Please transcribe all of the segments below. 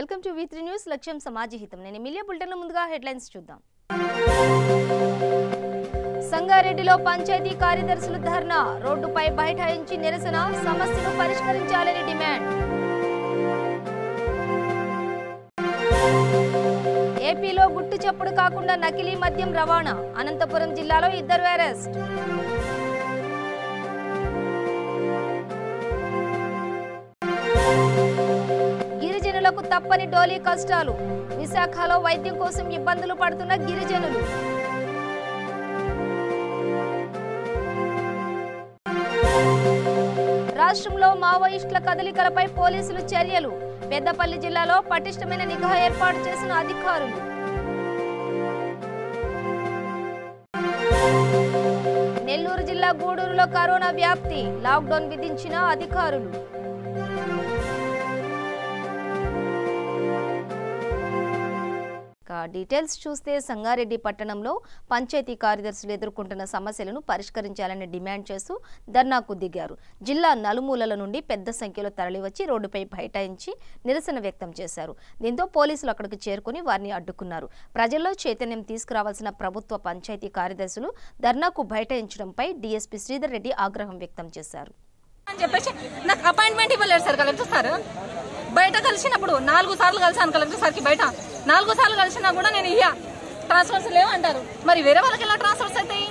Welcome to V3 news లక్ష్యం సమాజహితం. నేను media bulletin లో ముందుగా హెడ్లైన్స్ చూద్దాం. సంగారెడ్డిలో పంచాయతీ కార్యదర్శులు ధర్నా, రోడ్డుపై బైఠాయించి నిరసన, సమస్యను పరిష్కరించాలని డిమాండ్. ఏపీలో గుట్టు చప్పుడు కాకుండా నకిలీ మద్యం రవాణా, అనంతపురం జిల్లాలో 2 అరెస్ట్. గిరిజనులకు తప్పని డోలీ కష్టాలు, విశాఖలో వైద్యం కోసం ఇబ్బందులు పడుతున్న గిరిజనులు. రాష్ట్రంలో మావోయిస్టుల కదలికలపై పోలీసులు చర్యలు, పెద్దపల్లి జిల్లాలో పటిష్టమైన నిఘా ఏర్పాటు చేసిన అధికారులు. నెల్లూరు జిల్లా గూడూరులో కరోనా వ్యాప్తి, లాక్డౌన్ విధించిన అధికారులు. డీటెయిల్స్ చూస్తే సంగారెడ్డి పట్టణంలో పంచాయతీ కార్యదర్శులు ఎదుర్కొంటున్న సమస్యలను పరిష్కరించాలని డిమాండ్ చేస్తూ ధర్నాకు దిగారు. జిల్లా నలుమూలల నుండి పెద్ద సంఖ్యలో తరలివచ్చి రోడ్డుపై బైఠాయించి నిరసన వ్యక్తం చేశారు. దీంతో పోలీసులు అక్కడికి చేరుకుని వారిని అడ్డుకున్నారు. ప్రజల్లో చైతన్యం తీసుకురావాల్సిన ప్రభుత్వ పంచాయతీ కార్యదర్శులు ధర్నాకు బైఠాయించడంపై డీఎస్పీ శ్రీధర్ రెడ్డి ఆగ్రహం వ్యక్తం చేశారు. నాకు అపాయింట్మెంట్ ఇవ్వలేదు సార్ కలెక్టర్ సార్. బయట కలిసినప్పుడు 4 సార్లు కలిసాను కలెక్టర్ సార్కి. బయట 4 సార్లు కలిసినా కూడా నేను ట్రాన్స్ఫర్స్ లేవంటారు. మరి వేరే వాళ్ళకి ఎలా ట్రాన్స్ఫర్స్ అవుతాయి?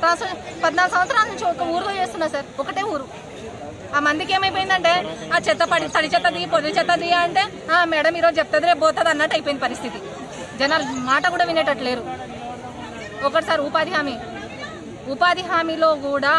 ట్రాన్స్ఫర్ 14 సంవత్సరాల నుంచి ఒక ఊరిలో చేస్తున్నా సార్, ఒకటే ఊరు. ఆ మందికి ఏమైపోయిందంటే ఆ చెత్త తడి చెత్త దిగి పొద్దు చెత్త దిగి అంటే మేడం ఈరోజు చెప్తుంది రేపు పోతుంది అన్నట్టు అయిపోయింది పరిస్థితి. జనాలు మాట కూడా వినేటట్లేరు. ఒకటి సార్ ఉపాధి హామీలో కూడా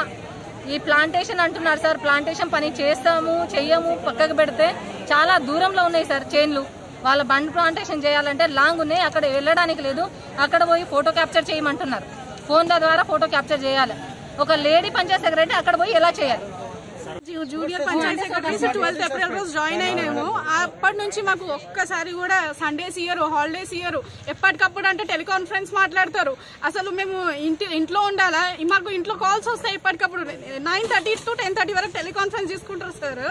ఈ ప్లాంటేషన్ అంటున్నారు సార్. ప్లాంటేషన్ పని చేస్తాము చెయ్యము పక్కకు పెడితే చాలా దూరంలో ఉన్నాయి సార్ చేన్లు. వాళ్ళ బండ్ ప్లాంటేషన్ చేయాలంటే లాంగ్ ఉన్నాయి, అక్కడ వెళ్ళడానికి లేదు. అక్కడ పోయి ఫోటో క్యాప్చర్ చేయమంటున్నారు. ఫోన్ల ద్వారా ఫోటో క్యాప్చర్ చేయాలి. ఒక లేడీ పంచాయత్ సెక్రటరీ అక్కడ పోయి ఎలా చేయాలి? జూనియర్ పంచాయతీ సెక్రటరీస్ 12 ఏప్రిల్ రోజు జాయిన్ అయినాము. అప్పటి నుంచి మాకు ఒక్కసారి కూడా సండేస్ ఇయ్యరు, హాలిడేస్ ఇయ్యరు. ఎప్పటికప్పుడు అంటే టెలికాన్ఫరెన్స్ మాట్లాడతారు. అసలు మేము ఇంట్లో ఉండాలా? మాకు ఇంట్లో కాల్స్ వస్తాయి ఎప్పటికప్పుడు. 9:30 to 10:30 వరకు టెలికాన్ఫరెన్స్ తీసుకుంటారు సార్.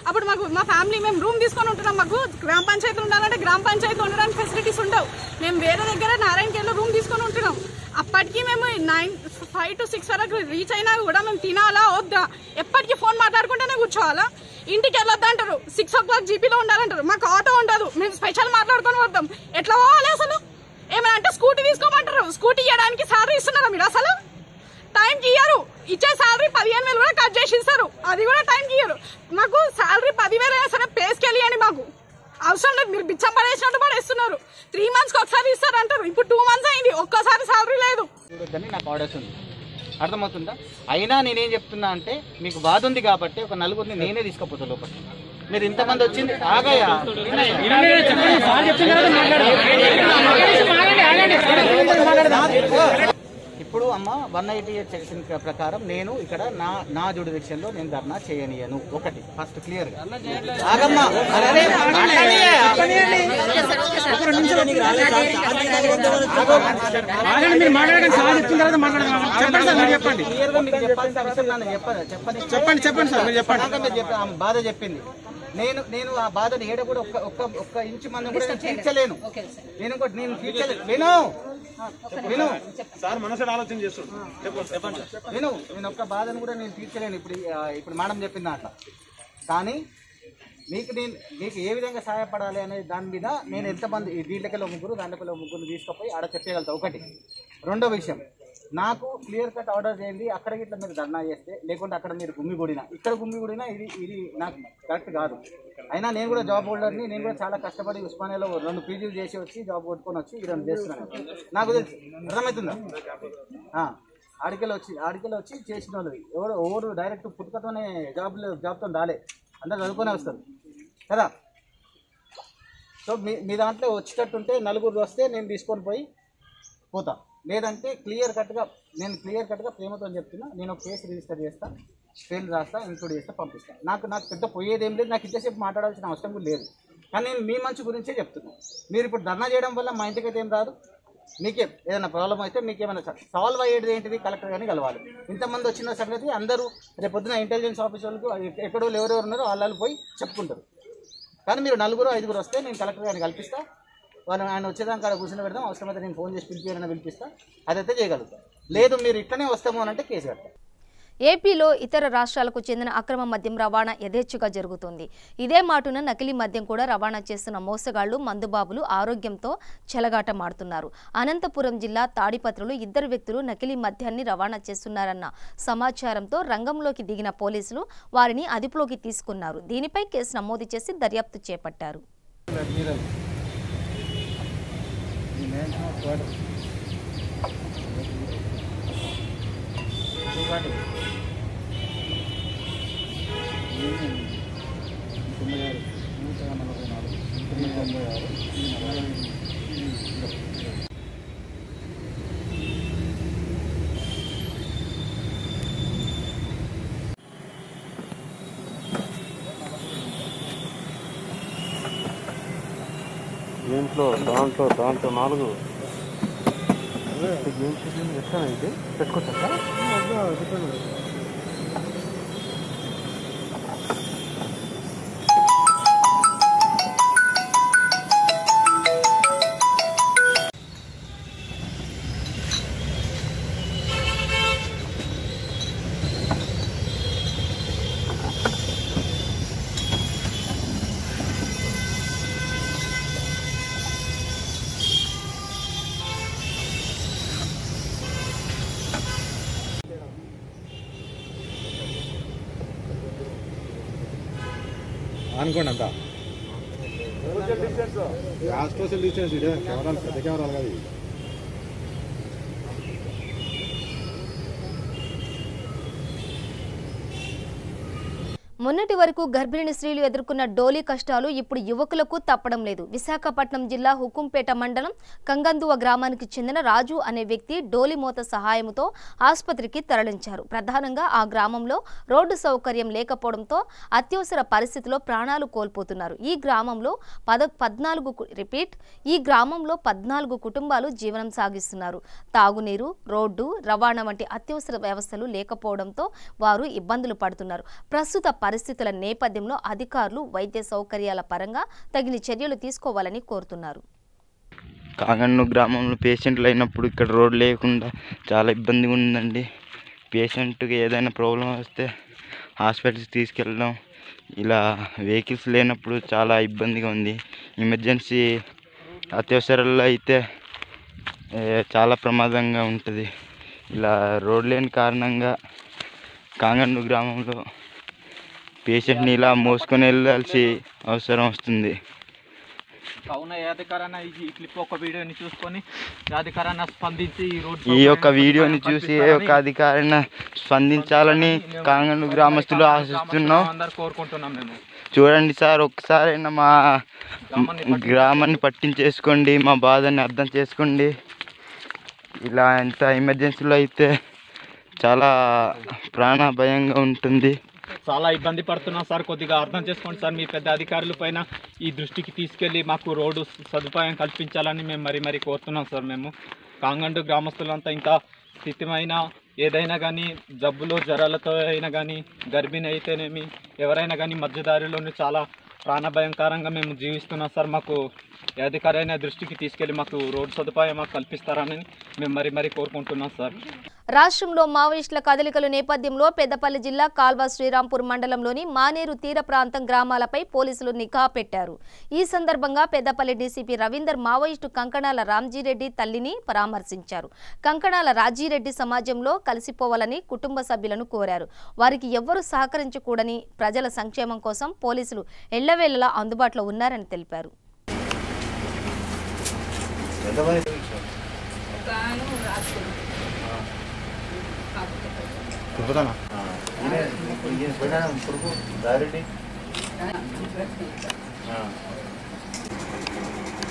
అప్పుడు మాకు మా ఫ్యామిలీ మేము రూమ్ తీసుకొని ఉంటున్నాం. మాకు గ్రామ పంచాయతీలు ఉండాలంటే గ్రామ పంచాయతీ ఉండడానికి ఫెసిలిటీస్ ఉండవు. మేము వేరే దగ్గర నారాయణఖేడ్లో రూమ్ తీసుకొని ఉంటున్నాం. అప్పటికి మేము 5 to 6 వరకు రీచ్ అయినా కూడా మేము తినాలా వద్దా, ఎప్పటికీ ఫోన్ మాట్లాడుకుంటేనే కూర్చోవాలా. ఇంటికి వెళ్ళొద్దా అంటారు. 6 o'clock జీపీలో ఉండాలంటారు. మాకు ఆటో ఉండదు, మేము స్పెషల్ మాట్లాడుకొని వద్దాం. ఎట్లా పోవాలి అసలు? ఏమైనా అంటే స్కూటీ తీసుకోమంటారు. స్కూటీ ఇవ్వడానికి శాలరీ ఇస్తున్నారా మీరు? అసలు టైంకి ఇయ్యరు. ఇచ్చే శాలరీ 15,000 కూడా కట్ చేసి ఇస్తారు. అది కూడా టైంకి ఇయ్యరు. మాకు శాలరీ 10,000 అయినా సరే పేస్కి వెళ్ళియండి. మాకు అవసరం లేదు. మీరు బిచ్చం పడేసినట్టు పడేస్తున్నారు. 3 months ఒకసారి ఇస్తారు అంటారు. ఇప్పుడు 2 months అయింది, ఒక్కసారి శాలరీ లేదు. నాకు ఆర్డర్స్ ఉంది, అర్థమవుతుందా? అయినా నేనేం చెప్తున్నా అంటే మీకు బాధ ఉంది కాబట్టి ఒక 4గురిని నేనే తీసుకుపోతా లోపలికి. మీరు ఇంతమంది వచ్చింది ఆగయా ఇప్పుడు అమ్మ 198 సెక్షన్ ప్రకారం నేను ఇక్కడ నా జ్యుడిక్షన్ లో నేను ధర్నా చేయనియను. ఒకటి ఫస్ట్ క్లియర్ గా ఆగమ్మా. బాధ చెప్పింది. నేను ఆ బాధను ఏడ కూడా ఒక్క ఇంచు మంది కూడా నేను తీర్చలేను. నేను తీర్చలేను. నేను ఒక్క బాధను కూడా నేను తీర్చలేను. ఇప్పుడు మేడం చెప్పింది అట్లా. కానీ మీకు ఏ విధంగా సహాయపడాలి అనే దాని మీద నేను ఎంతమంది దీంట్లోకెళ్ళి 3 దాంట్లోకెళ్ళి 3 తీసుకుపోయి ఆడ చెప్పగలుగుతా. ఒకటి. రెండో విషయం, నాకు క్లియర్ కట్ ఆర్డర్ చేయండి. అక్కడికి ఇట్లా మీరు ధర్నా చేస్తే, లేకుంటే అక్కడ మీరు గుమ్మిగూడినా, ఇక్కడ గుమ్మిగూడినా ఇది నాకు కరెక్ట్ కాదు. అయినా నేను కూడా జాబ్ హోల్డర్ని. నేను కూడా చాలా కష్టపడి ఉస్మానియాలో 2 పీజీలు చేసి వచ్చి జాబ్ కొట్టుకొని వచ్చి ఈ 2 చేస్తున్నాను. నాకు తెలుసు, అర్థమవుతుందా? ఆడికెళ్ళి వచ్చి చేసిన వాళ్ళు ఎవరు డైరెక్ట్ పుట్టుకతోనే జాబ్తో రాలే, అందరు చదువుకొనే వస్తారు కదా. సో మీ దాంట్లో వచ్చేటట్టుంటే 4 వస్తే నేను తీసుకొని పోతా. లేదంటే క్లియర్ కట్గా ప్రేమతో చెప్తున్నా. నేను ఒక కేసు రిజిస్టర్ చేస్తా, ఫెయిల్ రాస్తా, ఇంక్లూడ్ చేస్తా, పంపిస్తా. నాకు పెద్ద పోయేదేం లేదు. నాకు ఇంతసేపు మాట్లాడాల్సిన అవసరం కూడా లేదు. కానీ నేను మీ మంచి గురించే చెప్తున్నాను. మీరు ఇప్పుడు ధర్నా చేయడం వల్ల మా ఇంటికైతే ఏం రాదు. మీకే ఏదైనా ప్రాబ్లం అయితే మీకేమైనా సాల్వ్ అయ్యేది ఏంటిది? కలెక్టర్ గారిని కలవాలి. ఇంతమంది వచ్చిన సంగతి అందరూ రేపు పొద్దున ఇంటెలిజెన్స్ ఆఫీసర్లకు ఎక్కడో ఎవరెవరు ఉన్నారో వాళ్ళు పోయి చెప్పుకుంటారు. కానీ మీరు 4-5 వస్తే నేను కలెక్టర్ గారిని కల్పిస్తా, ఆయన వచ్చేదాకా కాడ కూర్చొని పెడదాం, అవసరమైతే నేను ఫోన్ చేసి పిలిపియాలని పిలిపిస్తా, అదైతే చేయగలుగుతా. లేదు మీరు ఇట్లనే వస్తాము అని అంటే కేసు కడతా. ఏపీలో ఇతర రాష్ట్రాలకు చెందిన అక్రమ మద్యం రవాణా యథేచ్ఛగా జరుగుతుంది. ఇదే మాటున నకిలీ మద్యం కూడా రవాణా చేస్తున్న మోసగాళ్లు మందుబాబులు ఆరోగ్యంతో చెలగాటమాడుతున్నారు. అనంతపురం జిల్లా తాడిపత్రిలో 2 వ్యక్తులు నకిలీ మద్యాన్ని రవాణా చేస్తున్నారన్న సమాచారంతో రంగంలోకి దిగిన పోలీసులు వారిని అదుపులోకి తీసుకున్నారు. దీనిపై కేసు నమోదు చేసి దర్యాప్తు చేపట్టారు. దాంట్లో 4 ఎట్లా పెట్టుకోవచ్చా? అనుకోండి అంతా సోషల్ డిస్టెన్స్ కెమెరాలు పెద్ద కెమెరాలు కాదు. మొన్నటి వరకు గర్భిణీ స్త్రీలు ఎదుర్కొన్న డోలీ కష్టాలు ఇప్పుడు యువకులకు తప్పడం లేదు. విశాఖపట్నం జిల్లా హుకుంపేట మండలం కంగందువ గ్రామానికి చెందిన రాజు అనే వ్యక్తి డోలీ మోత సహాయంతో ఆసుపత్రికి తరలించారు. ప్రధానంగా ఆ గ్రామంలో రోడ్డు సౌకర్యం లేకపోవడంతో అత్యవసర పరిస్థితిలో ప్రాణాలు కోల్పోతున్నారు. ఈ గ్రామంలో 14 కుటుంబాలు జీవనం సాగిస్తున్నారు. తాగునీరు, రోడ్డు రవాణా వంటి అత్యవసర వ్యవస్థలు లేకపోవడంతో వారు ఇబ్బందులు పడుతున్నారు. ప్రస్తుత పరిస్థితుల నేపథ్యంలో అధికారులు వైద్య సౌకర్యాల పరంగా తగిన చర్యలు తీసుకోవాలని కోరుతున్నారు. కాంగండు గ్రామంలో పేషెంట్లు అయినప్పుడు ఇక్కడ రోడ్ లేకుండా చాలా ఇబ్బందిగా ఉందండి. పేషెంట్కి ఏదైనా ప్రాబ్లం వస్తే హాస్పిటల్కి తీసుకెళ్ళడం, ఇలా వెహికల్స్ లేనప్పుడు చాలా ఇబ్బందిగా ఉంది. ఎమర్జెన్సీ అత్యవసరాల్లో అయితే చాలా ప్రమాదంగా ఉంటుంది. ఇలా రోడ్ లేని కారణంగా కాంగండు గ్రామంలో పేషెంట్ని ఇలా మోసుకొని వెళ్ళాల్సి అవసరం వస్తుంది. కావున అధికారాన్ని ఈ క్లిప్ ఒక వీడియోని చూసుకొని అధికారాన్ని స్పందించి ఈ యొక్క వీడియోని చూసి ఒక అధికారాన్ని స్పందించాలని కాంగండు గ్రామస్తులు ఆశిస్తున్నాం. అందరు కోరుకుంటున్నాం. మేము చూడండి సార్, ఒక్కసారైనా మా గ్రామాన్ని పట్టించేసుకోండి, మా బాధని అర్థం చేసుకోండి. ఇలా ఎంత ఎమర్జెన్సీలో అయితే చాలా ప్రాణభయంగా ఉంటుంది. చాలా ఇబ్బంది పడుతున్నాం సార్, కొద్దిగా అర్థం చేసుకోండి సార్. మీ పెద్ద అధికారుల పైన ఈ దృష్టికి తీసుకెళ్ళి మాకు రోడ్డు సదుపాయం కల్పించాలని మేము మరీ కోరుతున్నాం సార్. మేము కాంగండు గ్రామస్తులంతా ఇంకా స్థితిమైన ఏదైనా కానీ జబ్బులు జ్వరాలతో అయినా కానీ గర్భిణి అయితేనేమి ఎవరైనా కానీ మధ్యదారిలోనే చాలా ప్రాణభయంకరంగా మేము జీవిస్తున్నాం సార్. మాకు అధికారైన దృష్టికి తీసుకెళ్ళి మాకు రోడ్డు సదుపాయం మాకు కల్పిస్తారని మేము మరీ కోరుకుంటున్నాం సార్. రాష్ట్రంలో మావోయిస్టుల కదలికల నేపథ్యంలో పెద్దపల్లి జిల్లా కాల్వ శ్రీరాంపూర్ మండలంలోని మానేరు తీర ప్రాంతం గ్రామాలపై పోలీసులు నిఘా పెట్టారు. ఈ సందర్భంగా పెద్దపల్లి డీసీపీ రవీందర్ మావోయిస్టు కంకణాల రామ్జీరెడ్డి తల్లిని పరామర్శించారు. కంకణాల రాజీరెడ్డి సమాజంలో కలిసిపోవాలని కుటుంబ సభ్యులను కోరారు. వారికి ఎవ్వరూ సహకరించకూడని, ప్రజల సంక్షేమం కోసం పోలీసులు ఎళ్లవేళలా అందుబాటులో ఉన్నారని తెలిపారు.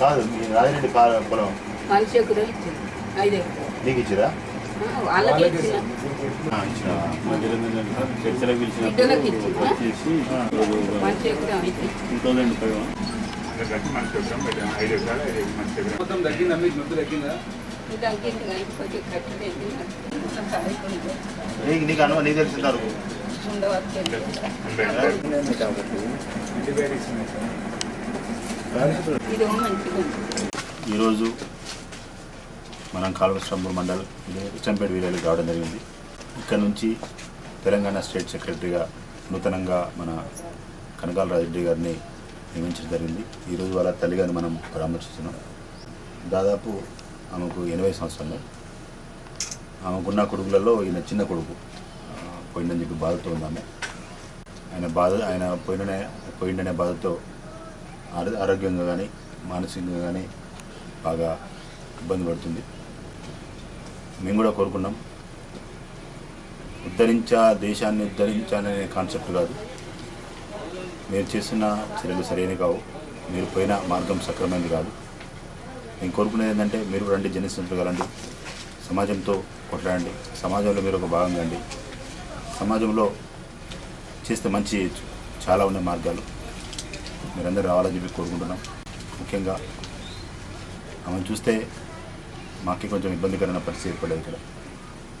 కాదు రాజిరెడ్డి పొలం నీకు ఇచ్చిరా? నీకు అనుభవం నీకు తెలిసింది ఈరోజు మనం కాలువస్తంభూర్ మండల్ ఇష్టంపేట విలేజ్కి రావడం జరిగింది. ఇక్కడ నుంచి తెలంగాణ స్టేట్ సెక్రటరీగా నూతనంగా మన కనకాల రెడ్డి గారిని నియమించడం జరిగింది. ఈరోజు వాళ్ళ తల్లిగారిని మనం పరామర్శిస్తున్నాం. దాదాపు ఆమెకు 80 సంవత్సరాలు. ఆమెకున్న కొడుకులలో ఈయన చిన్న కొడుకు పోయిందని చెప్పి బాధతో ఉందామె. ఆయన పోయిందనే బాధతో ఆరోగ్యంగా కానీ మానసికంగా కానీ బాగా ఇబ్బంది పడుతుంది. మేము కూడా కోరుకున్నాం, దేశాన్ని ఉద్ధరించాలనే కాన్సెప్ట్ కాదు. మీరు చేస్తున్న చర్యలు సరైనవి కావు, మీరు పోయిన మార్గం సక్రమైనది కాదు. నేను కోరుకునేది ఏంటంటే మీరు రండి, జనసంఖ్యలు కలండి, సమాజంతో కొట్లాడండి, సమాజంలో మీరు ఒక భాగంగా అండి. సమాజంలో చేస్తే మంచి చేయొచ్చు, చాలా ఉన్నాయి మార్గాలు. మీరందరూ రావాలని చెప్పి కోరుకుంటున్నాం. ముఖ్యంగా ఆమెను చూస్తే మాకు కొంచెం ఇబ్బందికరమైన పరిస్థితి ఏర్పడేది. ఇక్కడ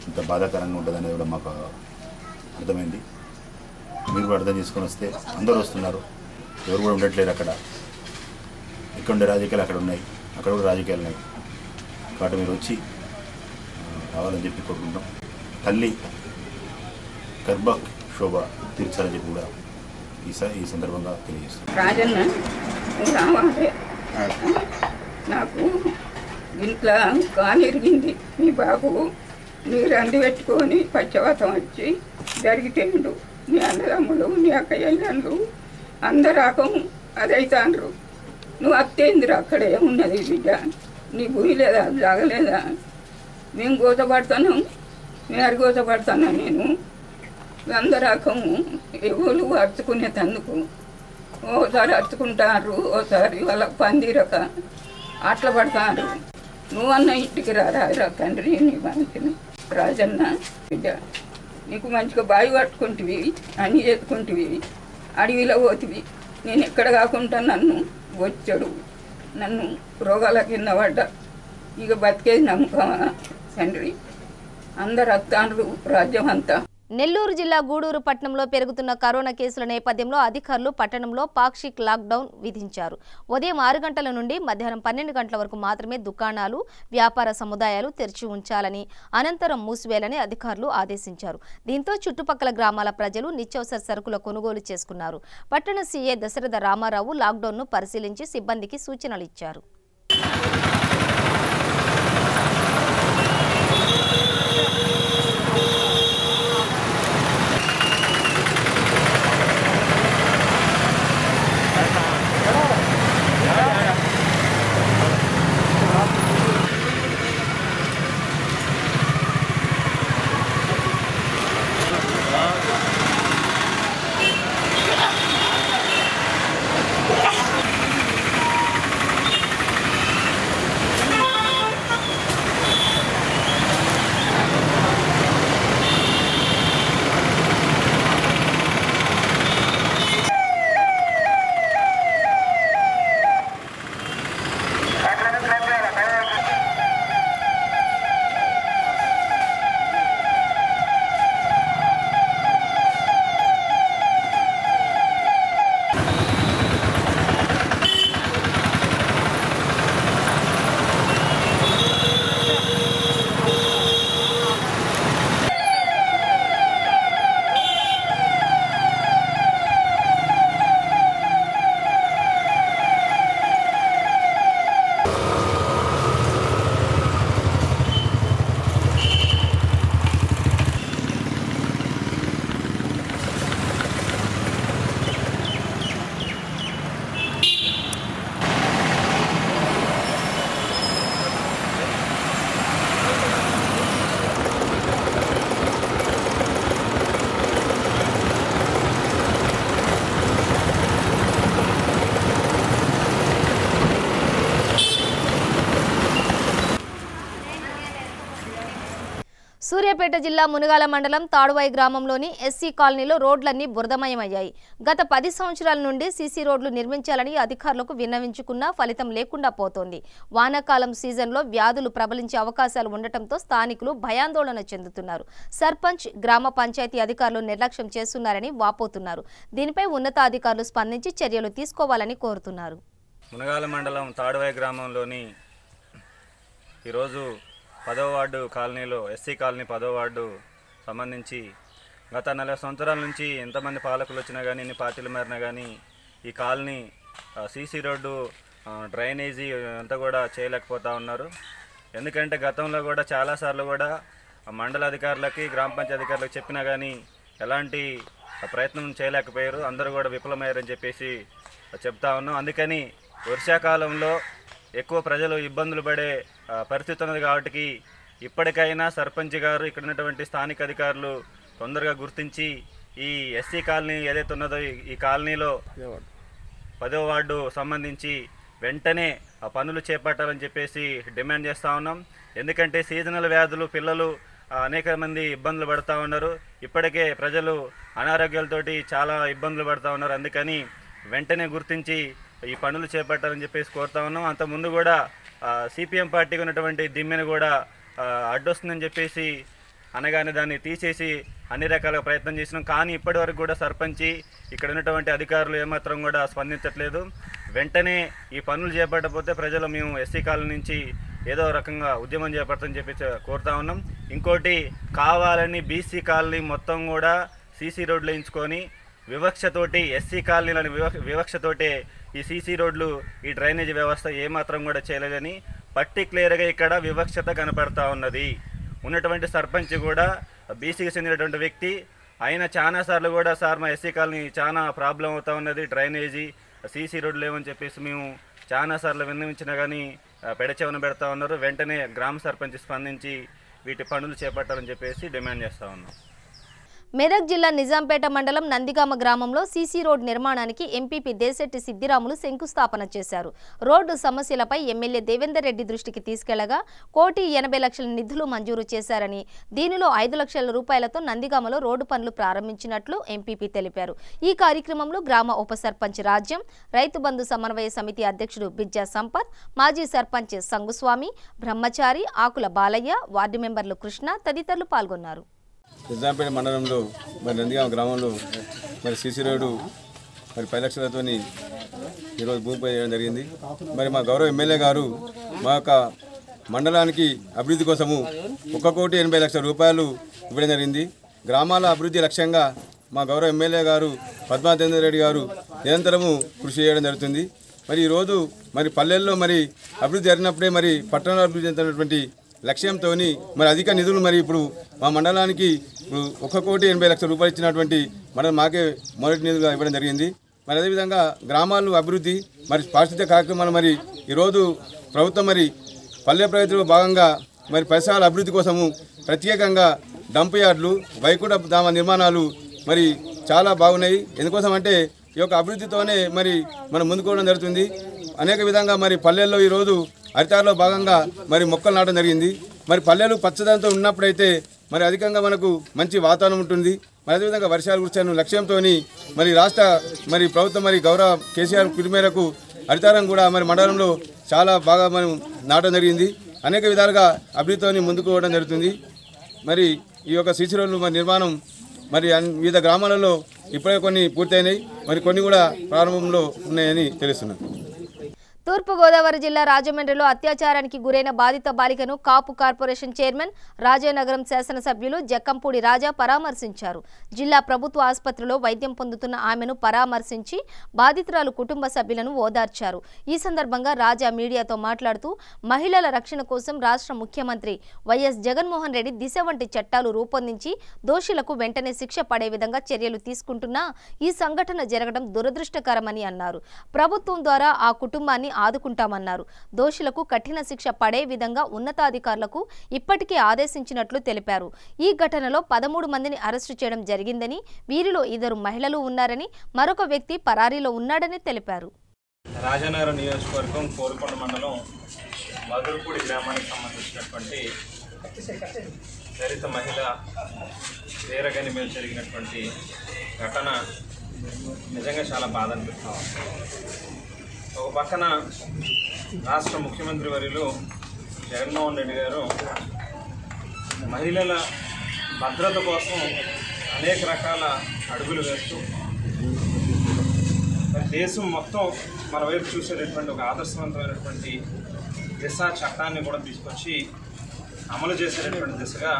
ఇంత బాధాకరంగా ఉంటుందనేది కూడా మాకు అర్థమైంది. మీరు కూడా అర్థం చేసుకొని వస్తే అందరూ వస్తున్నారు, ఎవరు కూడా ఉండట్లేరు. అక్కడ ఇక్కడ ఉండే రాజకీయాలు అక్కడ ఉన్నాయి, అక్కడ కూడా రాజకీయాలు ఉన్నాయి. కాబట్టి మీరు వచ్చి రావాలని చెప్పి కోరుకుంటాం. తల్లి గర్భ శోభ తీర్చాలని చెప్పి కూడా ఈ సందర్భంగా తెలియజేస్తాం. రాజన్న రావాలి, నాకు ఇంట్లో కానిరిగింది, మీ బాబు నీరు అంది పెట్టుకొని పచ్చవాతం వచ్చి జరిగితేండు. మీ అన్నదమ్ములు, మీ అక్కయ్యలు అందరు రకం అదైతాండ్రు. నువ్వు అత్తేందిరా, అక్కడే ఉన్నది బిడ్డ, నీ భూమి లేదా, జాగలేదా? మేము గోతపడతాను, మేము గోతపడతాను. నేను అందరు రకము ఎవరు అరుచుకునే తందుకు ఓసారి అరుచుకుంటారు, ఓసారి వాళ్ళకి పందిరక అట్లా పడతారు. నువ్వన్న ఇంటికి రారా తండ్రి, నీ మంచిని రాజన్న బిడ్డ, నీకు మంచిగా బావి పట్టుకుంటువి, అన్నీ ఎత్తుకుంటువి, అడవిలో పోతివి. నేను ఎక్కడ కాకుండా నన్ను వచ్చాడు, నన్ను రోగాల కింద పడ్డా. ఇక బతికేది నమ్మకమా తండ్రి? అందరు వస్తాండ్రు రాజ్యం అంతా. నెల్లూరు జిల్లా గూడూరు పట్టణంలో పెరుగుతున్న కరోనా కేసుల నేపథ్యంలో అధికారులు పట్టణంలో పాక్షిక్ లాక్డౌన్ విధించారు. ఉదయం 6 గంటల నుండి మధ్యాహ్నం 12 గంటల వరకు మాత్రమే దుకాణాలు, వ్యాపార సముదాయాలు తెరిచి ఉంచాలని, అనంతరం మూసివేయాలని అధికారులు ఆదేశించారు. దీంతో చుట్టుపక్కల గ్రామాల ప్రజలు నిత్యావసర సరుకుల కొనుగోలు చేసుకున్నారు. పట్టణ సీఏ దశరథ రామారావు లాక్డౌన్ను పరిశీలించి సిబ్బందికి సూచనలు ఇచ్చారు. సూర్యాపేట జిల్లా మునగాల మండలం తాడువాయి గ్రామంలోని ఎస్సీ కాలనీలో రోడ్లన్నీ బురదమయమయ్యాయి. గత 10 సంవత్సరాల నుండి సీసీ రోడ్లు నిర్మించాలని అధికారులకు విన్నవించుకున్నా ఫలితం లేకుండా పోతోంది. వానాకాలం సీజన్లో వ్యాధులు ప్రబలించే అవకాశాలు ఉండటంతో స్థానికులు భయాందోళన చెందుతున్నారు. సర్పంచ్, గ్రామ పంచాయతీ అధికారులు నిర్లక్ష్యం చేస్తున్నారని వాపోతున్నారు. దీనిపై ఉన్నతాధికారులు స్పందించి చర్యలు తీసుకోవాలని కోరుతున్నారు. మునగాల మండలం తాడువాయి గ్రామంలోని ఈరోజు 10వ వార్డు కాలనీలో ఎస్సీ కాలనీ 10వ వార్డు సంబంధించి గత 40 సంవత్సరాల నుంచి ఎంతమంది పాలకులు వచ్చినా కానీ ఎన్ని పార్టీలు మారినా కానీ ఈ కాలనీ సీసీ రోడ్డు డ్రైనేజీ అంతా కూడా చేయలేకపోతూ ఉన్నారు. ఎందుకంటే గతంలో కూడా చాలాసార్లు కూడా మండల అధికారులకి గ్రామ పంచాయతీ అధికారులకు చెప్పినా కానీ ఎలాంటి ప్రయత్నం చేయలేకపోయారు. అందరూ కూడా విఫలమయ్యారని చెప్పేసి చెప్తా ఉన్నాం. అందుకని వర్షాకాలంలో ఎక్కువ ప్రజలు ఇబ్బందులు పడే పరిస్థితి ఉన్నది కాబట్టి ఇప్పటికైనా సర్పంచ్ గారు ఇక్కడ ఉన్నటువంటి స్థానిక అధికారులు తొందరగా గుర్తించి ఈ ఎస్సీ కాలనీ ఏదైతే ఉన్నదో ఈ కాలనీలో 10వ వార్డు సంబంధించి వెంటనే ఆ పనులు చేపట్టాలని చెప్పేసి డిమాండ్ చేస్తూ ఉన్నాం. ఎందుకంటే సీజనల్ వ్యాధులు పిల్లలు అనేక మంది ఇబ్బందులు పడుతూ ఉన్నారు. ఇప్పటికే ప్రజలు అనారోగ్యాలతోటి చాలా ఇబ్బందులు పడుతూ ఉన్నారు. అందుకని వెంటనే గుర్తించి ఈ పనులు చేపట్టాలని చెప్పేసి కోరుతా ఉన్నాం. అంతకుముందు కూడా సిపిఎం పార్టీకి ఉన్నటువంటి దిమ్మెను కూడా అడ్డొస్తుందని చెప్పేసి అనగానే దాన్ని తీసేసి అన్ని రకాల ప్రయత్నం చేసినాం. కానీ ఇప్పటి వరకు కూడా సర్పంచి ఇక్కడ ఉన్నటువంటి అధికారులు ఏమాత్రం కూడా స్పందించట్లేదు. వెంటనే ఈ పనులు చేపట్టకపోతే ప్రజలు మేము ఎస్సీ కాలనీ నుంచి ఏదో రకంగా ఉద్యమం చేపడతామని చెప్పి కోరుతా ఉన్నాం. ఇంకోటి కావాలని బీసీ కాలనీ మొత్తం కూడా సీసీ రోడ్లు వేయించుకొని వివక్షతోటి ఎస్సీ కాలనీలని వివక్షతోటే ఈ సీసీ రోడ్లు ఈ డ్రైనేజీ వ్యవస్థ ఏమాత్రం కూడా చేయలేదని పర్టిక్యులర్గా ఇక్కడ వివక్షత కనపడతా ఉన్నది. ఉన్నటువంటి సర్పంచ్ కూడా బీసీకి చెందినటువంటి వ్యక్తి ఆయన చాలాసార్లు కూడా సార్ మా ఎస్సీ కాలనీ చాలా ప్రాబ్లం అవుతూ ఉన్నది, డ్రైనేజీ సీసీ రోడ్లు లేవని చెప్పేసి మేము చాలాసార్లు విన్నవించినా కానీ పెడచెవన పెడతా ఉన్నారు. వెంటనే గ్రామ సర్పంచ్ స్పందించి వీటి పనులు చేపట్టాలని చెప్పేసి డిమాండ్ చేస్తూ ఉన్నాం. మెదక్ జిల్లా నిజాంపేట మండలం నందిగామ గ్రామంలో సీసీ రోడ్ నిర్మాణానికి ఎంపీపీ దేశెట్టి సిద్దిరాములు శంకుస్థాపన చేశారు. రోడ్డు సమస్యలపై ఎమ్మెల్యే దేవేందర్ రెడ్డి దృష్టికి తీసుకెళ్లగా 1,80,00,000 నిధులు మంజూరు చేశారని, దీనిలో 5 లక్షల రూపాయలతో నందిగామలో రోడ్డు పనులు ప్రారంభించినట్లు ఎంపీపీ తెలిపారు. ఈ కార్యక్రమంలో గ్రామ ఉప సర్పంచ్ రాజ్యం, రైతు బంధు సమన్వయ సమితి అధ్యక్షుడు బిజ్జా సంపత్, మాజీ సర్పంచ్ సంగుస్వామి, బ్రహ్మచారి, ఆకుల బాలయ్య, వార్డు మెంబర్లు కృష్ణ తదితరులు పాల్గొన్నారు. నిజాంపేట మండలంలో మరి నందిగామ గ్రామంలో మరి సీసీ రోడ్డు మరి 10 లక్షలతో ఈరోజు భూమి చేయడం జరిగింది. మరి మా గౌరవ ఎమ్మెల్యే గారు మా యొక్క మండలానికి అభివృద్ధి కోసము 1,80,00,000 రూపాయలు ఇవ్వడం జరిగింది. గ్రామాల అభివృద్ధి లక్ష్యంగా మా గౌరవ ఎమ్మెల్యే గారు పద్మాదేవేందర్ రెడ్డి గారు నిరంతరము కృషి చేయడం జరుగుతుంది. మరి ఈరోజు మరి పల్లెల్లో మరి అభివృద్ధి జరిగినప్పుడే మరి పట్టణాల అభివృద్ధి చెందినటువంటి లక్ష్యంతో మరి అధిక నిధులు మరి ఇప్పుడు మా మండలానికి ఇప్పుడు 1,80,00,000 రూపాయలు ఇచ్చినటువంటి మండలం మాకే మొదటి నిధులుగా ఇవ్వడం జరిగింది. మరి అదేవిధంగా గ్రామాలు అభివృద్ధి మరి పారిశుద్ధ్య కార్యక్రమాలు మరి ఈరోజు ప్రభుత్వం మరి పల్లె ప్రగతిలో భాగంగా మరి పరిసరాల అభివృద్ధి కోసము ప్రత్యేకంగా డంప్ యార్డులు, వైకుంఠ ధామ నిర్మాణాలు మరి చాలా బాగున్నాయి. ఎందుకోసం అంటే ఈ యొక్క అభివృద్ధితోనే మరి మనం ముందుకోవడం జరుగుతుంది. అనేక విధంగా మరి పల్లెల్లో ఈరోజు హరితారలో భాగంగా మరి మొక్కలు నాటడం జరిగింది. మరి పల్లెలు పచ్చదనంతో ఉన్నప్పుడైతే మరి అధికంగా మనకు మంచి వాతావరణం ఉంటుంది. మరి అదేవిధంగా వర్షాలు కురిసే లక్ష్యంతో మరి రాష్ట్ర మరి ప్రభుత్వం మరి గౌరవ కేసీఆర్ పిలుపు మేరకు హరితారం కూడా మరి మండలంలో చాలా బాగా మనం నాటడం జరిగింది. అనేక విధాలుగా అభివృద్ధితో ముందుకు పోవడం జరుగుతుంది. మరి ఈ యొక్క సీసీ రోడ్లు మరి నిర్మాణం మరి వివిధ గ్రామాలలో ఇప్పుడే కొన్ని పూర్తయినాయి, మరి కొన్ని కూడా ప్రారంభంలో ఉన్నాయని తెలుస్తున్నాయి. తూర్పుగోదావరి జిల్లా రాజమండ్రిలో అత్యాచారానికి గురైన బాధిత బాలికను కాపు కార్పొరేషన్ చైర్మన్, రాజానగరం శాసనసభ్యులు జక్కంపూడి రాజా పరామర్శించారు. జిల్లా ప్రభుత్వ ఆసుపత్రిలో వైద్యం పొందుతున్న ఆమెను పరామర్శించి బాధితురాలు కుటుంబ సభ్యులను ఓదార్చారు. ఈ సందర్భంగా రాజా మీడియాతో మాట్లాడుతూ మహిళల రక్షణ కోసం రాష్ట్ర ముఖ్యమంత్రి వైఎస్ జగన్మోహన్ రెడ్డి దిశ వంటి చట్టాలు రూపొందించి దోషులకు వెంటనే శిక్ష పడే విధంగా చర్యలు తీసుకుంటున్నా ఈ సంఘటన జరగడం దురదృష్టకరమని అన్నారు. ప్రభుత్వం ద్వారా ఆ కుటుంబాన్ని ఆదుకుంటామన్నారు. దోషులకు కఠిన శిక్ష పడే విధంగా ఉన్నతాధికారులకు ఇప్పటికే ఆదేశించినట్లు తెలిపారు. ఈ ఘటనలో 13 మందిని అరెస్టు చేయడం జరిగిందని, వీరిలో 2 మహిళలు ఉన్నారని, మరొక వ్యక్తి పరారీలో ఉన్నాడని తెలిపారు. రాజానగరం నియోజకవర్గం కోరుకొండ మండలం మధురపూడి గ్రామానికి సంబంధించినటువంటి దళిత మహిళ వీరగని మీద జరిగినటువంటి ఘటన నిజంగా చాలా బాధ అనిపిస్తాం. ఒక పక్కన రాష్ట్ర ముఖ్యమంత్రి వర్యులు జగన్మోహన్ రెడ్డి గారు మహిళల భద్రత కోసం అనేక రకాల అడుగులు వేస్తూ మరి దేశం మొత్తం మన వైపు చూసేటటువంటి ఒక ఆదర్శవంతమైనటువంటి దిశ చట్టాన్ని కూడా తీసుకొచ్చి అమలు చేసేటటువంటి దిశగా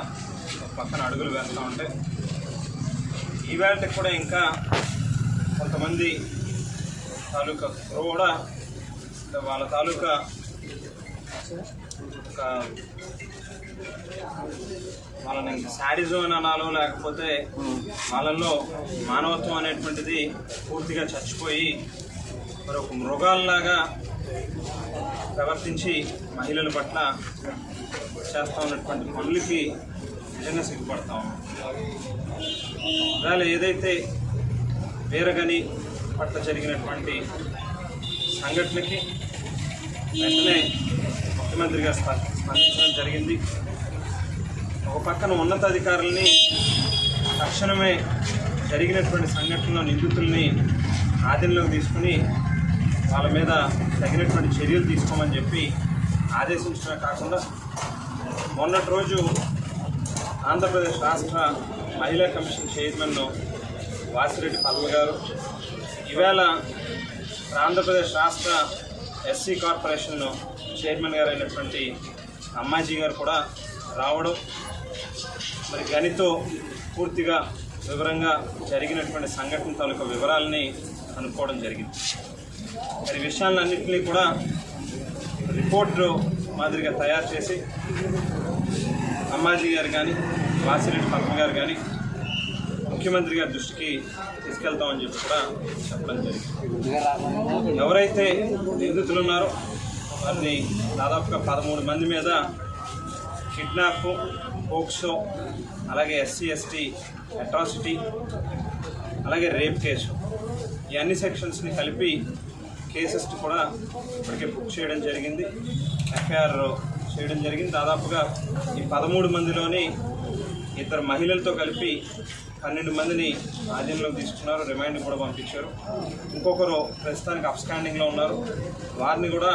ఒక పక్కన అడుగులు వేస్తూ ఉంటే ఈవేళకి కూడా ఇంకా కొంతమంది తాలూకా కూడా వాళ్ళ తాలూకా ఒక వాళ్ళని శాడిజం అని అనాలో లేకపోతే వాళ్ళల్లో మానవత్వం అనేటువంటిది పూర్తిగా చచ్చిపోయి మరి ఒక మృగాల్లాగా ప్రవర్తించి మహిళల పట్ల చేస్తూ ఉన్నటువంటి పనులకి నిజంగా సిగ్గుపడతా ఉన్నాం. ఇవాళ ఏదైతే వీరగని పట్ల జరిగినటువంటి సంఘటనకి వెంటనే ముఖ్యమంత్రి గారు స్పందించడం జరిగింది. ఒక పక్కన ఉన్నతాధికారులని తక్షణమే జరిగినటువంటి సంఘటనలో నిందితుల్ని ఆధీనంలోకి తీసుకుని వాళ్ళ మీద తగినటువంటి చర్యలు తీసుకోమని చెప్పి ఆదేశించడమే కాకుండా మొన్నటి రోజు ఆంధ్రప్రదేశ్ రాష్ట్ర మహిళా కమిషన్ చైర్మన్ వాసిరెడ్డి పద్మ గారు, ఈవేళ ఆంధ్రప్రదేశ్ రాష్ట్ర ఎస్సీ కార్పొరేషన్ చైర్మన్ గారు అయినటువంటి అమ్మాజీ గారు కూడా రావడం, మరి గనితో పూర్తిగా వివరంగా జరిగినటువంటి సంఘటన తాలూకా వివరాలని కనుక్కోవడం జరిగింది. మరి విషయాలన్నింటినీ కూడా రిపోర్టు మాదిరిగా తయారు చేసి అమ్మాజీ గారు కానీ వాసిరెడ్డి పద్మ గారు కానీ ముఖ్యమంత్రి గారి దృష్టికి తీసుకెళ్తామని చెప్పి కూడా చెప్పడం జరిగింది. ఎవరైతే నిందితులు ఉన్నారో వారిని దాదాపుగా 13 మంది మీద కిడ్నాప్, పోక్సో, అలాగే ఎస్సీ ఎస్టీ అట్రాసిటీ, అలాగే రేప్ కేసు, ఈ అన్ని సెక్షన్స్ని కలిపి కేసెస్ కూడా ఇప్పటికే బుక్ చేయడం జరిగింది, ఎఫ్ఐఆర్ చేయడం జరిగింది. దాదాపుగా ఈ 13 మందిలోని 2 మహిళలతో కలిపి 12 మందిని ఆధీనంలోకి తీసుకున్నారు, రిమైండ్ కూడా పంపించారు. ఇంకొకరు ప్రస్తుతానికి అబ్స్కాండింగ్లో ఉన్నారు. వారిని కూడా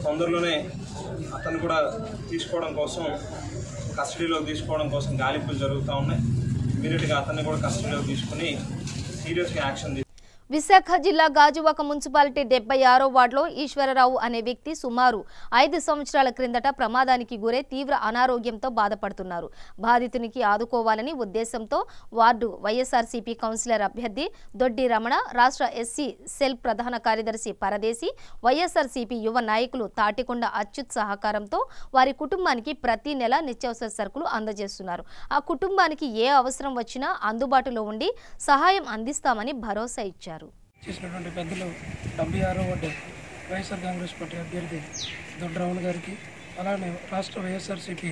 తొందరలోనే అతను కూడా తీసుకోవడం కోసం, కస్టడీలోకి తీసుకోవడం కోసం గాలింపులు జరుగుతూ ఉన్నాయి. ఇమీడియట్గా అతన్ని కూడా కస్టడీలోకి తీసుకుని సీరియస్గా యాక్షన్. విశాఖ జిల్లా గాజువాక మున్సిపాలిటీ 76వ వార్డులో ఈశ్వరరావు అనే వ్యక్తి సుమారు 5 సంవత్సరాల క్రిందట ప్రమాదానికి గురై తీవ్ర అనారోగ్యంతో బాధపడుతున్నారు. బాధితునికి ఆదుకోవాలని ఉద్దేశంతో వార్డు వైఎస్ఆర్సీపీ కౌన్సిలర్ అభ్యర్థి దొడ్డి రమణ, రాష్ట్ర ఎస్సీ సెల్ ప్రధాన కార్యదర్శి పరదేశి, వైఎస్ఆర్సీపీ యువ నాయకులు తాటికొండ అచ్యుత్ సహకారంతో వారి కుటుంబానికి ప్రతి నెల నిత్యావసర సరుకులు అందజేస్తున్నారు. ఆ కుటుంబానికి ఏ అవసరం వచ్చినా అందుబాటులో ఉండి సహాయం అందిస్తామని భరోసా ఇచ్చారు. చేసినటువంటి పెద్దలు 76వ వార్డు వైఎస్ఆర్ కాంగ్రెస్ పార్టీ అభ్యర్థి దొడ్డి రమణ గారికి, అలానే రాష్ట్ర వైఎస్ఆర్సీపీ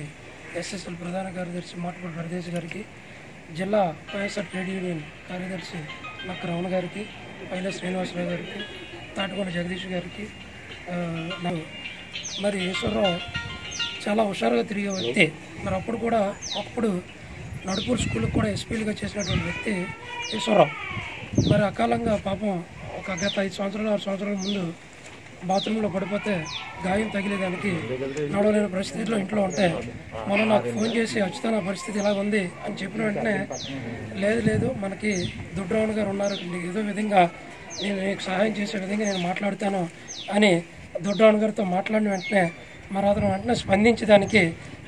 ఎస్ఎస్ఎల్ ప్రధాన కార్యదర్శి మాటపూడి పరదేశి గారికి, జిల్లా వైఎస్ఆర్ ట్రేడ్ యూనియన్ కార్యదర్శి నక్క రమణ గారికి, పైల శ్రీనివాసరావు గారికి, తాటికొండ జగదీష్ గారికి, మరి ఈశ్వరరావు చాలా హుషారుగా తిరిగే వ్యక్తి. మరి అప్పుడు నడుపూరు స్కూల్కి కూడా ఎస్పీలుగా చేసినటువంటి వ్యక్తి ఈశ్వరరావు. మరి అకాలంగా పాపం ఒక గత 5 సంవత్సరాలు 6 సంవత్సరాల ముందు బాత్రూంలో పడిపోతే గాయం తగిలేదానికి నడవలేని పరిస్థితిలో ఇంట్లో ఉంటే మొన్న నాకు ఫోన్ చేసి అచ్యుత పరిస్థితి ఇలా ఉంది అని చెప్పిన వెంటనే లేదు మనకి దొడ్డిరమణ గారు ఉన్నారు, ఏదో విధంగా నేను మీకు సహాయం చేసే విధంగా నేను మాట్లాడతాను అని దొడ్డిరమణ గారితో మాట్లాడిన వెంటనే మరి అతను వెంటనే స్పందించడానికి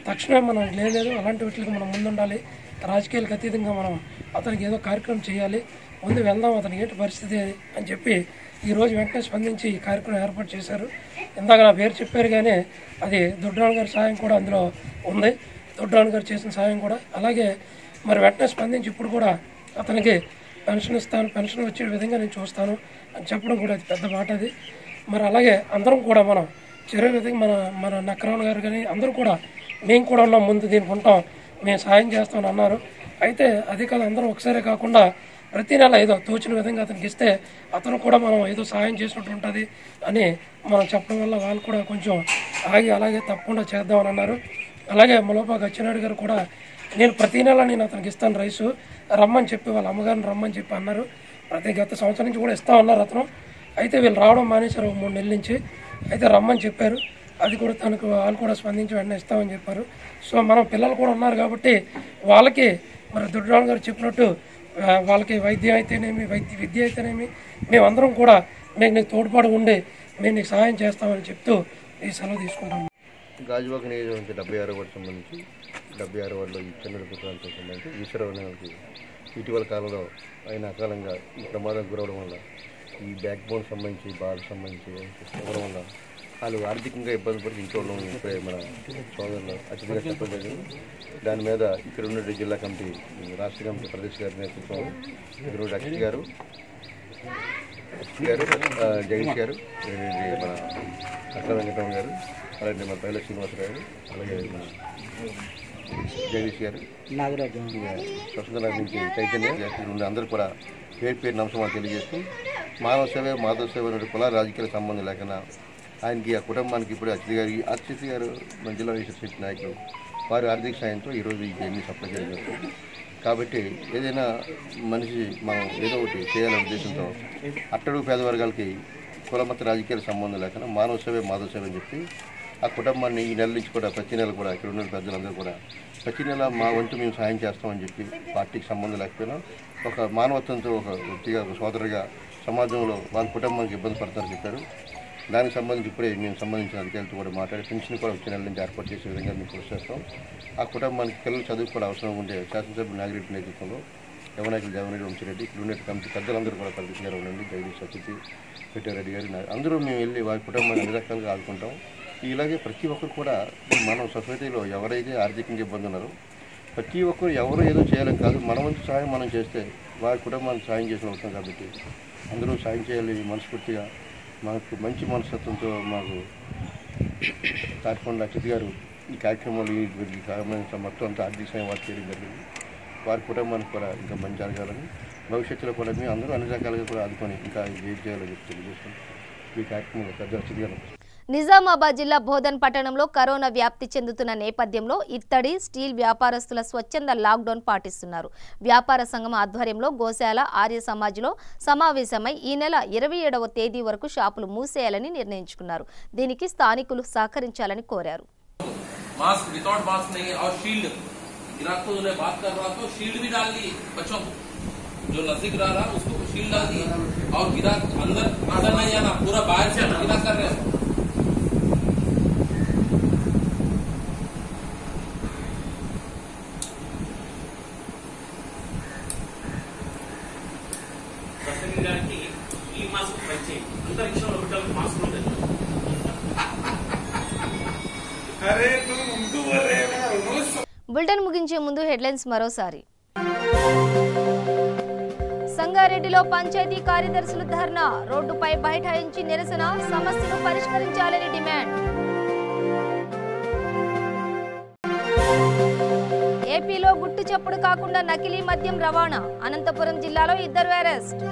తక్షణమే మనం లేదు అలాంటి వాటికి మనం ముందుండాలి, రాజకీయాలకు అతీతంగా మనం అతనికి ఏదో కార్యక్రమం చేయాలి, ముందు వెళ్దాం, అతనికి ఏంటి పరిస్థితి అని చెప్పి ఈరోజు వెంటనే స్పందించి ఈ కార్యక్రమం ఏర్పాటు చేశారు. ఇందాక నా పేరు చెప్పారు కానీ అది దొడ్డిరమణ గారి సాయం కూడా అందులో ఉంది, దొడ్డిరమణ గారు చేసిన సాయం కూడా. అలాగే మరి వెంటనే స్పందించి ఇప్పుడు కూడా అతనికి పెన్షన్ ఇస్తాను, పెన్షన్ వచ్చే విధంగా నేను చూస్తాను అని చెప్పడం కూడా అది పెద్ద మాట. అది మరి అలాగే అందరం కూడా మనం చర్య విధంగా మన నక్కరమణ గారు కానీ అందరూ కూడా మేము కూడా ఉన్నాం, ముందు దీనికి ఉంటాం, మేము సాయం చేస్తామని అన్నారు. అయితే అది కాదు, అందరం ఒకసారి కాకుండా ప్రతి నెల ఏదో తోచిన విధంగా అతనికి ఇస్తే అతను కూడా మనం ఏదో సహాయం చేసినట్టు ఉంటుంది అని మనం చెప్పడం వల్ల వాళ్ళు కూడా కొంచెం ఆగి అలాగే తప్పకుండా చేద్దామని అన్నారు. అలాగే ములపాక అచ్చెన్నాయుడు గారు కూడా నేను ప్రతి నెల నేను అతనికి ఇస్తాను రైసు రమ్మని చెప్పి వాళ్ళ అమ్మగారిని రమ్మని చెప్పి అన్నారు. గత సంవత్సరం నుంచి కూడా ఇస్తా ఉన్నారు అతను. అయితే వీళ్ళు రావడం మానేశారు 3 నెలల నుంచి. అయితే రమ్మని చెప్పారు, అది కూడా తనకు వాళ్ళు కూడా స్పందించి వెంటనే ఇస్తామని చెప్పారు. సో మనం పిల్లలు కూడా ఉన్నారు కాబట్టి వాళ్ళకి మరి దొడ్డిరమణ గారు చెప్పినట్టు వాళ్ళకి వైద్యం అయితేనేమి విద్య అయితేనేమి మేమందరం కూడా మేము నీకు తోడ్పాటు ఉండే మేము నీకు సహాయం చేస్తామని చెప్తూ ఈ సెలవు తీసుకుంటాం. గాజువాక నియోజకవర్గం 76 వార్డు సంబంధించి 76 వార్డులో ఈ చెన్నడుపు ప్రాంతం సంబంధించి ఈశ్వరవనానికి ఇటీవల కాలంలో ఆయన అకాలంగా ఈ ప్రమాదం గురవడం వల్ల ఈ బ్యాక్ బోన్ సంబంధించి బాధ సంబంధించి ఇవ్వడం వల్ల వాళ్ళు ఆర్థికంగా ఇబ్బంది పడి ఇంట్లో ఇప్పుడే మన సోదరులు అతిథిగా చెప్పడం జరిగింది. దాని మీద ఇక్కడ ఉన్న జిల్లా కమిటీ రాష్ట్ర కమిటీ ప్రదేశ్ గారి నేతృత్వంలో ఇక్కడ అక్షయ్ గారు జగదీష్ గారు, మన అక్క వెంకటరామ గారు, అలాగే మన పైల శ్రీనివాసరావు గారు, అలాగే మన జగదీష్ గారు, స్వతంత్ర నుంచి చైతన్య అందరూ కూడా పేరు నమస్కారాలు తెలియజేస్తూ మానవ సేవ మాధవ సేవ అనే కుల రాజకీయాల సంబంధం లేకుండా ఆయనకి ఆ కుటుంబానికి ఇప్పుడు అచ్యుత్ గారు మన జిల్లా వైఎస్ఆర్సీపీ నాయకులు వారి ఆర్థిక సాయంతో ఈరోజు ఈ జైలు సప్లై చేయడం జరుగుతుంది. కాబట్టి ఏదైనా మనిషి మనం ఏదో ఒకటి చేయాలనే ఉద్దేశంతో అట్టడుగు పేద వర్గాలకి కులమత రాజకీయాల సంబంధం లేకుండా మానవ సేవ మాధవ సేవ అని చెప్పి ఆ కుటుంబాన్ని ఈ నెల నుంచి కూడా ప్రతి నెల కూడా ఇక్కడ ఉన్న పెద్దలందరూ కూడా ప్రతి నెల మా వంతు మేము సాయం చేస్తామని చెప్పి పార్టీకి సంబంధం లేకపోయినా ఒక మానవత్వంతో ఒక వ్యక్తిగా ఒక సోదరుగా సమాజంలో వాళ్ళ కుటుంబానికి ఇబ్బంది పడతారని చెప్పారు. దానికి సంబంధించి ఇప్పుడే మేము సంబంధించిన అధికారులతో కూడా మాట్లాడి పెన్షన్ కూడా వచ్చే నెల నుంచి ఏర్పాటు చేసే విధంగా మేము కృషి చేస్తాం. ఆ కుటుంబానికి పిల్లలు చదువు కూడా అవసరం ఉండే శాసనసభ్యులు నాగిరెడ్డి నేతృత్వంలో యువనాయకులు జగన్రెడ్డి వంశీరెడ్డి ఇక్కడ ఉండే కమిటీ పెద్దలందరూ కూడా ప్రదర్శన గారు ఉండండి, జగదీష్ అతిథి పెట్టారెడ్డి గారు అందరూ మేము వెళ్ళి వారి కుటుంబాన్ని అన్ని రకాలుగా ఆదుకుంటాం. ఇలాగే ప్రతి ఒక్కరు కూడా మనం సొసైటీలో ఎవరైతే ఆర్థికంగా ఇబ్బంది ఉన్నారో ప్రతి ఒక్కరు ఎవరు ఏదో చేయాలని కాదు, మన వంతు సాయం మనం చేస్తే వారి కుటుంబానికి సాయం చేసిన అవుతాం. కాబట్టి అందరూ సాయం చేయాలి మనస్ఫూర్తిగా. మాకు మంచి మనస్తత్వంతో మాకు తాటికొండ అక్షిత్ గారు ఈ కార్యక్రమంలో ఈ సంబంధించిన మొత్తం అంతా ఆర్థిక సాయం వారు చేయడం జరిగింది. వారి కుటుంబానికి కూడా ఇంకా మంచి జరగాలని భవిష్యత్తులో కూడా మేము అందరూ అన్ని రకాలుగా కూడా ఆదుకొని ఇంకా ఏం చేయాలని చెప్పి తెలియజేస్తున్నాం. ఈ కార్యక్రమంలో పెద్ద అక్షిత్ గారు. నిజామాబాద్ జిల్లా బోధన్ పట్టణంలో కరోనా వ్యాప్తి చెందుతున్న నేపథ్యంలో ఇత్తడి స్టీల్ వ్యాపారస్తుల స్వచ్ఛంద లాక్డౌన్ పాటిస్తున్నారు. వ్యాపార సంఘం ఆధ్వర్యంలో గోశాల ఆర్య సమాజ్లో సమావేశమై ఈ నెల 27వ తేదీ వరకు షాపులు మూసేయాలని నిర్ణయించుకున్నారు. దీనికి స్థానికులు సహకరించాలని కోరారు. जो नजदीक रह रहा उसको शील्ड डाल दी और गिरा अंदर नहीं आना, पूरा बाहर से गिरा कर रहे हैं. ఈ మాస్క్ వచ్చి అంతరిక్షంలో బిడ్డలకు మాస్క్ ఉంటుంది. బులెటిన్ ముగించే ముందు హెడ్లైన్స్ మరోసారి. సంగారెడ్డిలో పంచాయతీ కార్యదర్శులు ధర్నా, రోడ్డుపై బైఠాయించి నిరసన, సమస్యను పరిష్కరించాలని డిమాండ్. ఏపీలో గుట్టు చప్పుడు కాకుండా నకిలీ మద్యం రవాణా, అనంతపురం జిల్లాలో 2 అరెస్ట్.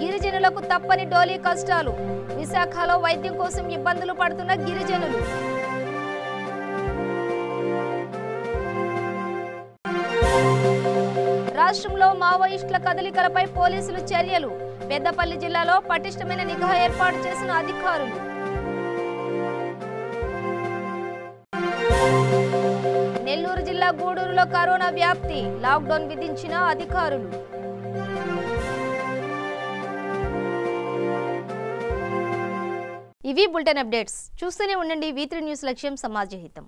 గిరిజనులకు తప్పని డోలీ కష్టాలు, విశాఖలో వైద్యం కోసం ఇబ్బందులు పడుతున్న గిరిజనులు. రాష్ట్రంలో మావోయిస్టుల కదలికలపై పోలీసులు చర్యలు, పెద్దపల్లి జిల్లాలో పటిష్టమైన నిఘా ఏర్పాటు చేసిన అధికారులు. నెల్లూరు జిల్లా గూడూరులో కరోనా వ్యాప్తి, లాక్డౌన్ విధించిన అధికారులు. ఇవి బులెటిన్ అప్డేట్స్. చూస్తూనే ఉండండి V3 న్యూస్, లక్ష్యం సమాజహితం.